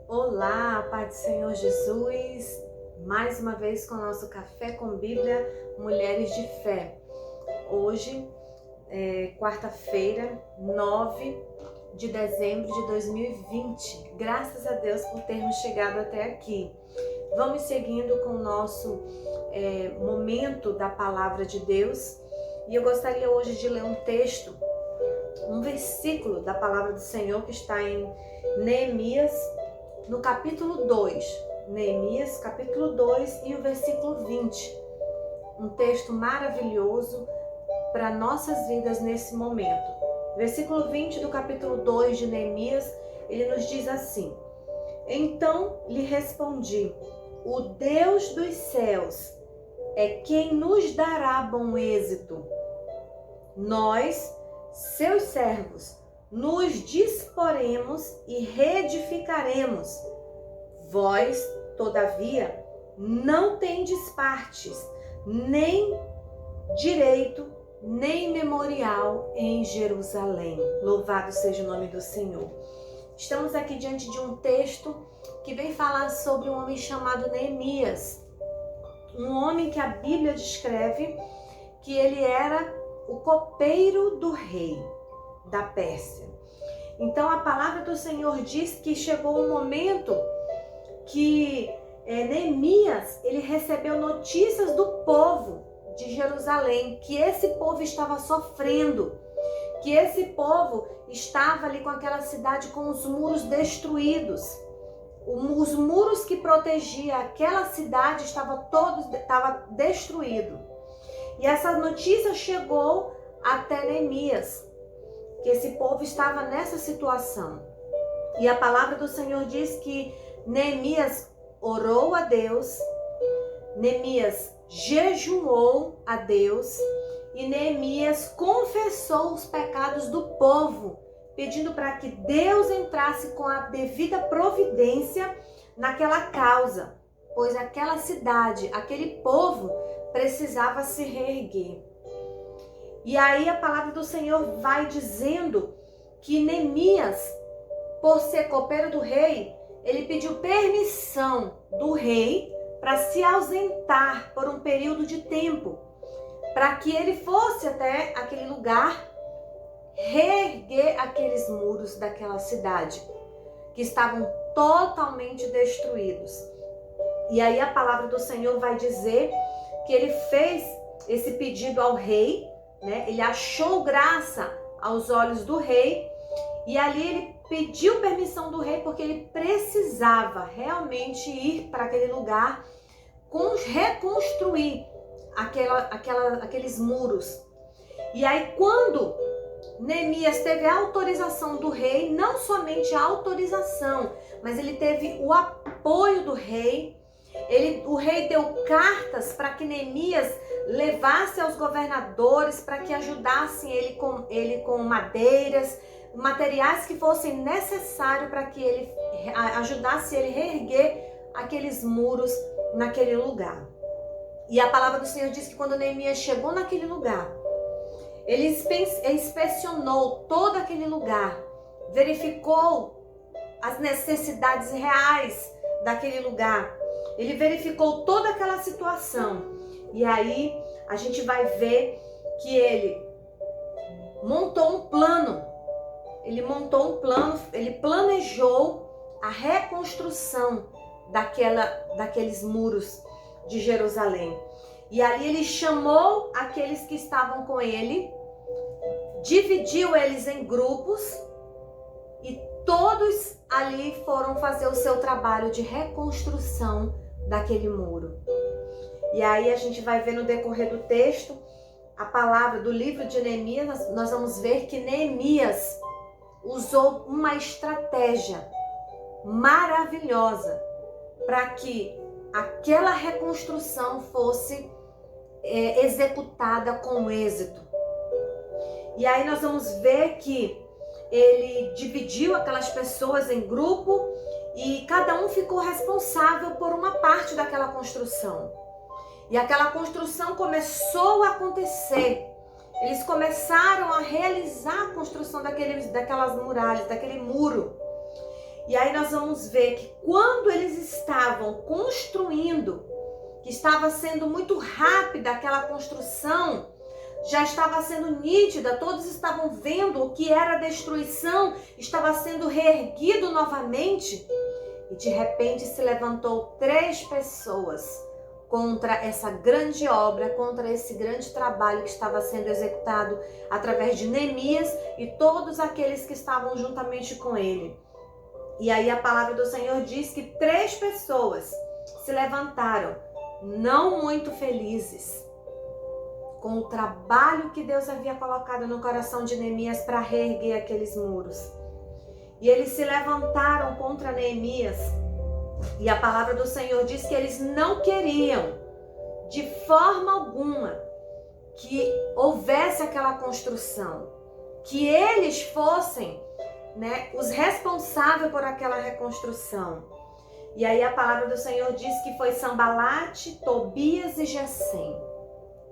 Olá, Pai do Senhor Jesus, mais uma vez com o nosso Café com Bíblia, Mulheres de Fé. Hoje, quarta-feira, 9 de dezembro de 2020. Graças a Deus por termos chegado até aqui. Vamos seguindo com o nosso momento da Palavra de Deus. E eu gostaria hoje de ler um texto, um versículo da Palavra do Senhor que está em Neemias, no capítulo 2, Neemias, capítulo 2 e o versículo 20. Um texto maravilhoso para nossas vidas nesse momento. Versículo 20 do capítulo 2 de Neemias, ele nos diz assim: Então lhe respondi, o Deus dos céus é quem nos dará bom êxito. Nós, seus servos, nos disporemos e reedificaremos. Vós, todavia, não tendes partes, nem direito, nem memorial em Jerusalém. Louvado seja o nome do Senhor. Estamos aqui diante de um texto que vem falar sobre um homem chamado Neemias. Um homem que a Bíblia descreve que ele era o copeiro do rei da Pérsia. Então a palavra do Senhor diz que chegou um momento que Neemias, ele recebeu notícias do povo de Jerusalém, que esse povo estava sofrendo, que esse povo estava ali com aquela cidade com os muros destruídos. Os muros que protegiam aquela cidade estava destruído. E essa notícia chegou até Neemias, que esse povo estava nessa situação. E a palavra do Senhor diz que Neemias orou a Deus, Neemias jejuou a Deus e Neemias confessou os pecados do povo, pedindo para que Deus entrasse com a devida providência naquela causa, pois aquela cidade, aquele povo precisava se reerguer. E aí a palavra do Senhor vai dizendo que Neemias, por ser copeiro do rei, ele pediu permissão do rei para se ausentar por um período de tempo, para que ele fosse até aquele lugar reerguer aqueles muros daquela cidade, que estavam totalmente destruídos. E aí a palavra do Senhor vai dizer que ele fez esse pedido ao rei, né? Ele achou graça aos olhos do rei e ali ele pediu permissão do rei porque ele precisava realmente ir para aquele lugar, reconstruir aqueles muros. E aí quando Neemias teve a autorização do rei, não somente a autorização, mas ele teve o apoio do rei. O rei deu cartas para que Neemias levasse aos governadores para que ajudassem ele com madeiras, materiais que fossem necessários para que ele ajudasse ele a reerguer aqueles muros naquele lugar. E a palavra do Senhor diz que quando Neemias chegou naquele lugar, ele inspecionou todo aquele lugar, verificou as necessidades reais daquele lugar. Ele verificou toda aquela situação. E aí a gente vai ver que ele montou um plano. Ele planejou a reconstrução daqueles muros de Jerusalém. E ali ele chamou aqueles que estavam com ele, dividiu eles em grupos e todos ali foram fazer o seu trabalho de reconstrução daquele muro. E aí a gente vai ver no decorrer do texto, a palavra do livro de Neemias, nós vamos ver que Neemias usou uma estratégia maravilhosa para que aquela reconstrução fosse executada com êxito. E aí nós vamos ver que ele dividiu aquelas pessoas em grupo e cada um ficou responsável por uma parte daquela construção. E aquela construção começou a acontecer. Eles começaram a realizar a construção daquelas muralhas, daquele muro. E aí nós vamos ver que quando eles estavam construindo, que estava sendo muito rápida aquela construção, já estava sendo nítida, todos estavam vendo o que era destruição, estava sendo reerguido novamente. E de repente se levantou 3 pessoas contra essa grande obra, contra esse grande trabalho que estava sendo executado através de Neemias e todos aqueles que estavam juntamente com ele. E aí a palavra do Senhor diz que 3 pessoas se levantaram, não muito felizes, com o trabalho que Deus havia colocado no coração de Neemias para reerguer aqueles muros. E eles se levantaram contra Neemias. E a palavra do Senhor diz que eles não queriam, de forma alguma, que houvesse aquela construção, que eles fossem, os responsáveis por aquela reconstrução. E aí a palavra do Senhor diz que foi Sambalate, Tobias e Gesem.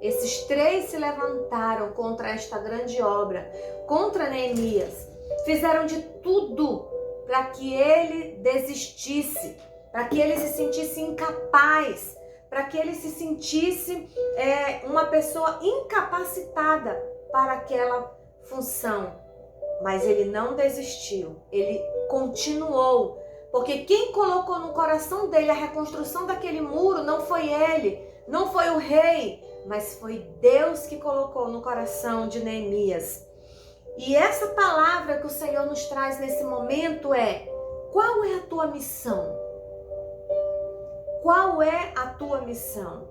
Esses 3 se levantaram contra esta grande obra, contra Neemias. Fizeram de tudo para que ele desistisse, para que ele se sentisse incapaz, para que ele se sentisse uma pessoa incapacitada para aquela função. Mas ele não desistiu, ele continuou, porque quem colocou no coração dele a reconstrução daquele muro não foi ele, não foi o rei, mas foi Deus que colocou no coração de Neemias. E essa palavra que o Senhor nos traz nesse momento é: qual é a tua missão? Qual é a tua missão?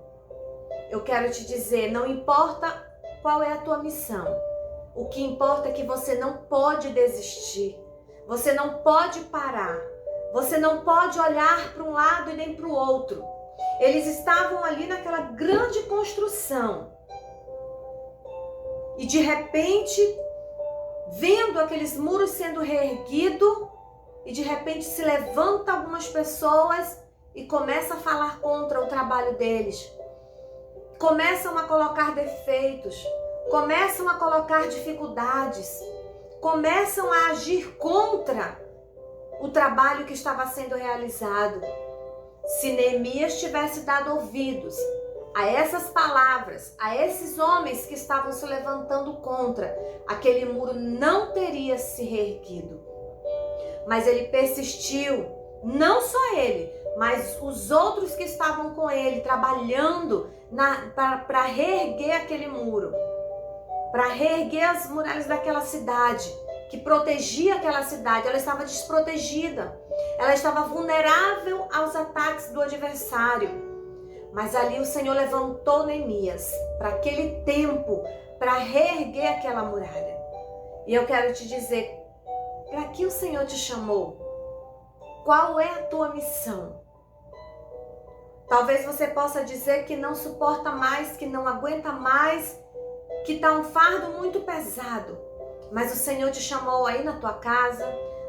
Eu quero te dizer, não importa qual é a tua missão. O que importa é que você não pode desistir. Você não pode parar. Você não pode olhar para um lado e nem para o outro. Eles estavam ali naquela grande construção. E de repente, vendo aqueles muros sendo reerguidos, e de repente se levanta algumas pessoas e começa a falar contra o trabalho deles. Começam a colocar defeitos, começam a colocar dificuldades, começam a agir contra o trabalho que estava sendo realizado. Se Neemias tivesse dado ouvidos a essas palavras, a esses homens que estavam se levantando contra, aquele muro não teria se reerguido. Mas ele persistiu, não só ele, mas os outros que estavam com ele, trabalhando para reerguer aquele muro, para reerguer as muralhas daquela cidade, que protegia aquela cidade. Ela estava desprotegida, ela estava vulnerável aos ataques do adversário. Mas ali o Senhor levantou Neemias para aquele tempo, para reerguer aquela muralha. E eu quero te dizer, para que o Senhor te chamou? Qual é a tua missão? Talvez você possa dizer que não suporta mais, que não aguenta mais, que está um fardo muito pesado. Mas o Senhor te chamou aí na tua casa,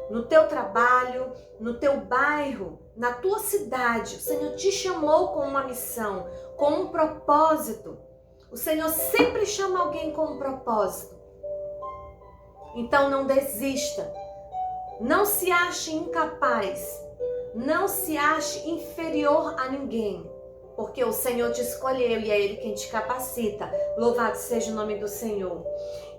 no teu trabalho, no teu bairro, na tua cidade. O Senhor te chamou com uma missão, com um propósito. O Senhor sempre chama alguém com um propósito. Então não desista. Não se ache incapaz. Não se ache inferior a ninguém. Porque o Senhor te escolheu e é Ele quem te capacita. Louvado seja o nome do Senhor.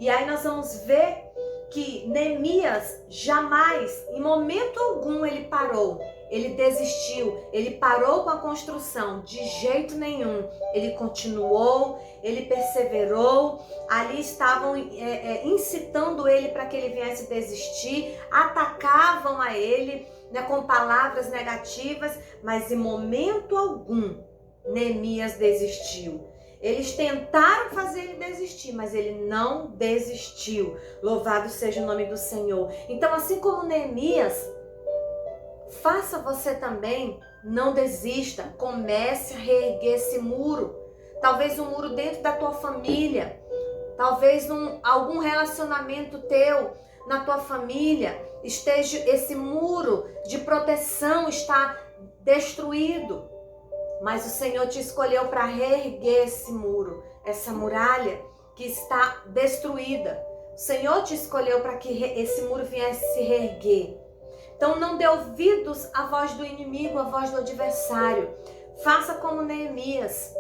E aí nós vamos ver que Neemias jamais, em momento algum, ele parou. Ele desistiu, ele parou com a construção, de jeito nenhum. Ele continuou, ele perseverou. Ali estavam incitando ele para que ele viesse desistir, atacavam a ele, com palavras negativas, mas em momento algum Neemias desistiu. Eles tentaram fazer ele desistir, mas ele não desistiu. Louvado seja o nome do Senhor. Então, assim como Neemias, faça você também, não desista, comece a reerguer esse muro. Talvez um muro dentro da tua família, talvez algum relacionamento teu na tua família, esteja esse muro de proteção está destruído. Mas o Senhor te escolheu para reerguer esse muro, essa muralha que está destruída. O Senhor te escolheu para que esse muro viesse se reerguer. Então não dê ouvidos à voz do inimigo, à voz do adversário. Faça como Neemias.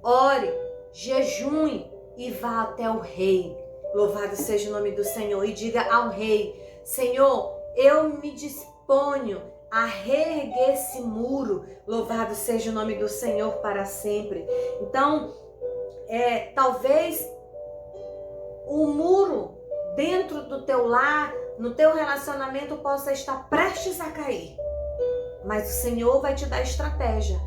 Ore, jejue e vá até o rei. Louvado seja o nome do Senhor. E diga ao rei: Senhor, eu me disponho a reerguer esse muro. Louvado seja o nome do Senhor para sempre. Então, talvez o muro dentro do teu lar, no teu relacionamento, possa estar prestes a cair. Mas o Senhor vai te dar estratégia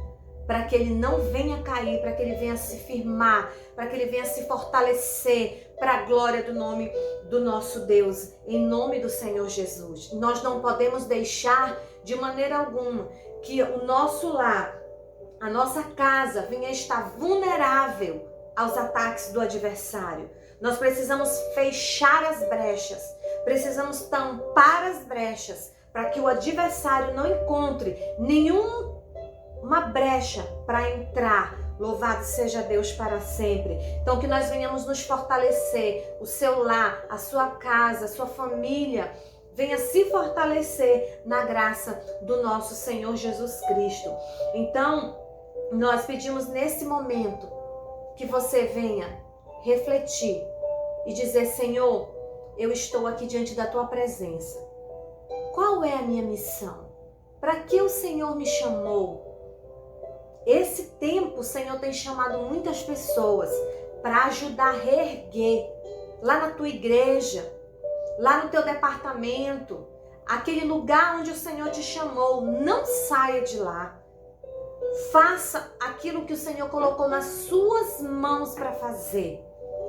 para que ele não venha cair, para que ele venha se firmar, para que ele venha se fortalecer para a glória do nome do nosso Deus, em nome do Senhor Jesus. Nós não podemos deixar de maneira alguma que o nosso lar, a nossa casa venha estar vulnerável aos ataques do adversário. Nós precisamos fechar as brechas, precisamos tampar as brechas para que o adversário não encontre nenhuma brecha para entrar. Louvado seja Deus para sempre. Então que nós venhamos nos fortalecer, o seu lar, a sua casa, a sua família, venha se fortalecer na graça do nosso Senhor Jesus Cristo. Então, nós pedimos nesse momento que você venha refletir e dizer: Senhor, eu estou aqui diante da tua presença. Qual é a minha missão? Para que o Senhor me chamou? Esse tempo o Senhor tem chamado muitas pessoas para ajudar a reerguer lá na tua igreja, lá no teu departamento, aquele lugar onde o Senhor te chamou. Não saia de lá. Faça aquilo que o Senhor colocou nas suas mãos para fazer,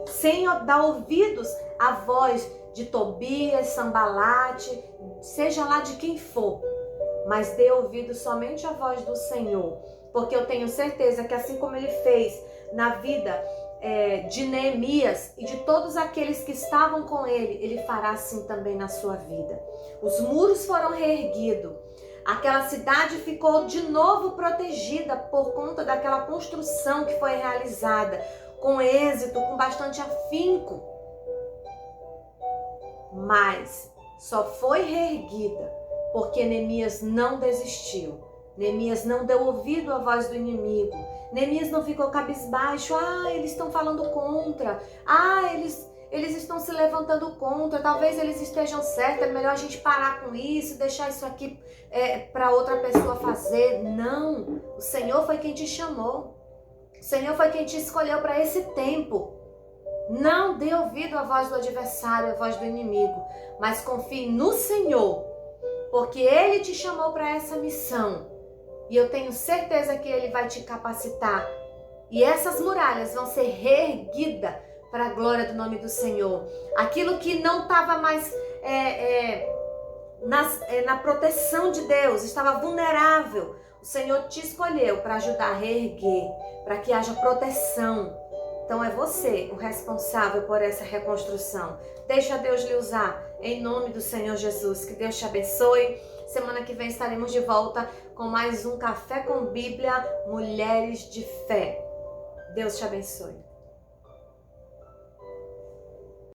sem dar ouvidos à voz de Tobias, Sambalate, seja lá de quem for, mas dê ouvido somente à voz do Senhor, porque eu tenho certeza que assim como ele fez na vida de Neemias e de todos aqueles que estavam com ele, ele fará assim também na sua vida. Os muros foram reerguidos. Aquela cidade ficou de novo protegida por conta daquela construção que foi realizada com êxito, com bastante afinco. Mas só foi reerguida porque Neemias não desistiu. Neemias não deu ouvido à voz do inimigo. Neemias não ficou cabisbaixo. Eles estão falando contra. Eles estão se levantando contra. Talvez eles estejam certos. É melhor a gente parar com isso, deixar isso aqui para outra pessoa fazer. Não. O Senhor foi quem te chamou. O Senhor foi quem te escolheu para esse tempo. Não dê ouvido à voz do adversário, à voz do inimigo. Mas confie no Senhor, porque Ele te chamou para essa missão. E eu tenho certeza que Ele vai te capacitar. E essas muralhas vão ser reerguidas para a glória do nome do Senhor. Aquilo que não estava mais na proteção de Deus, estava vulnerável. O Senhor te escolheu para ajudar a reerguer, para que haja proteção. Então é você o responsável por essa reconstrução. Deixa Deus lhe usar, em nome do Senhor Jesus. Que Deus te abençoe. Semana que vem estaremos de volta com mais um Café com Bíblia, Mulheres de Fé. Deus te abençoe.